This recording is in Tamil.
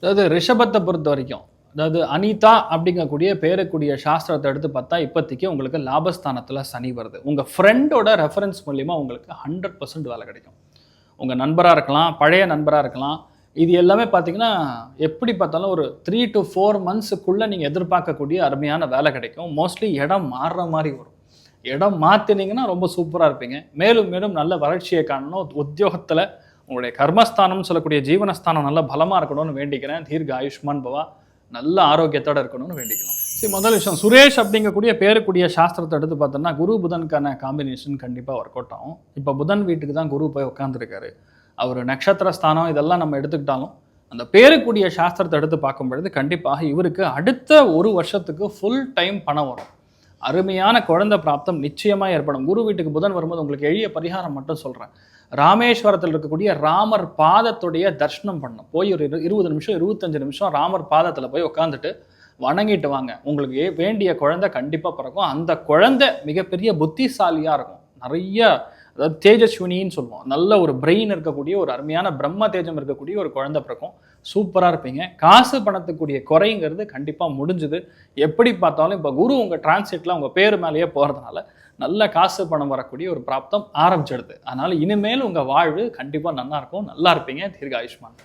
அதாவது ரிஷபத்தை பொறுத்த வரைக்கும், அதாவது அனிதா அப்படிங்கக்கூடிய பேரக்கூடிய சாஸ்திரத்தை எடுத்து பார்த்தா, இப்போதைக்கு உங்களுக்கு லாபஸ்தானத்தில சனி வருது. உங்க ஃப்ரெண்டோட ரெஃபரன்ஸ் மூலியமா உங்களுக்கு 100% வேலை கிடைக்கும். உங்க நண்பரா இருக்கலாம், பழைய நண்பரா இருக்கலாம். இது எல்லாமே பார்த்தீங்கன்னா, எப்படி பார்த்தாலும் ஒரு 3 to 4 மந்த்ஸுக்குள்ள நீங்க எதிர்பார்க்கக்கூடிய அருமையான வேலை கிடைக்கும். மோஸ்ட்லி இடம் மாறுற மாரி வரும். இடம் மாத்துனீங்கன்னா ரொம்ப சூப்பரா இருப்பீங்க. மேலும் மேலும் நல்ல வளர்ச்சியை காணணும். உத்தியோகத்தில உங்களுடைய கர்மஸ்தானம்னு சொல்லக்கூடிய ஜீவனஸ்தானம் நல்ல பலமா இருக்கணும்னு வேண்டிக்கிறேன். தீர்க்க ஆயுஷ்மான் பவா. நல்ல ஆரோக்கியத்தோட இருக்கணும்னு வேண்டிக்கலாம். சரி, முதல் விஷயம் சுரேஷ் அப்படிங்கக்கூடிய பேருக்கூடிய சாஸ்திரத்தை எடுத்து பார்த்தோம்னா, குரு புதனுக்கான காம்பினேஷன் கண்டிப்பா ஒர்க் அவுட் ஆகும். இப்ப புதன் வீட்டுக்கு தான் குரு போய் உட்கார்ந்திருக்காரு. அவர் நட்சத்திர ஸ்தானம் இதெல்லாம் நம்ம எடுத்துக்கிட்டாலும், அந்த பேருக்கூடிய சாஸ்திரத்தை எடுத்து பார்க்கும் பொழுது கண்டிப்பாக இவருக்கு அடுத்த 1 வருஷத்துக்கு ஃபுல் டைம் பணம் வரும். அருமையான குழந்தை பிராப்தம் நிச்சயமா ஏற்படும். குரு வீட்டுக்கு புதன் வரும்போது உங்களுக்கு எளிய பரிகாரம் மட்டும் சொல்றேன். ராமேஸ்வரத்தில் இருக்கக்கூடிய ராமர் பாதத்துடைய தரிசனம் பண்ணணும். போய் ஒரு 20 நிமிஷம் 25 நிமிஷம் ராமர் பாதத்தில் போய் உட்காந்துட்டு வணங்கிட்டு வாங்க. உங்களுக்கு வேண்டிய குழந்தை கண்டிப்பா பிறக்கும். அந்த குழந்தை மிகப்பெரிய புத்திசாலியா இருக்கும். நிறைய, அதாவது தேஜஸ்வினின்னு சொல்லுவோம். நல்ல ஒரு பிரெயின் இருக்கக்கூடிய ஒரு அருமையான பிரம்ம தேஜம் இருக்கக்கூடிய ஒரு குழந்தை பிறக்கும். சூப்பரா இருப்பீங்க. காசு பணத்துக்குரிய குறைங்கிறது கண்டிப்பா முடிஞ்சுது. எப்படி பார்த்தாலும் இப்ப குரு உங்க டிரான்சிட்ல உங்க பேரு மேலேயே போறதுனால நல்ல காசு பணம் வரக்கூடிய ஒரு பிராப்தம் ஆரம்பிச்சிடுது. அதனால இனிமேல் உங்க வாழ்வு கண்டிப்பா நல்லா இருக்கும். நல்லா இருப்பீங்க. தீர்க்க ஆயுஷ்மான்.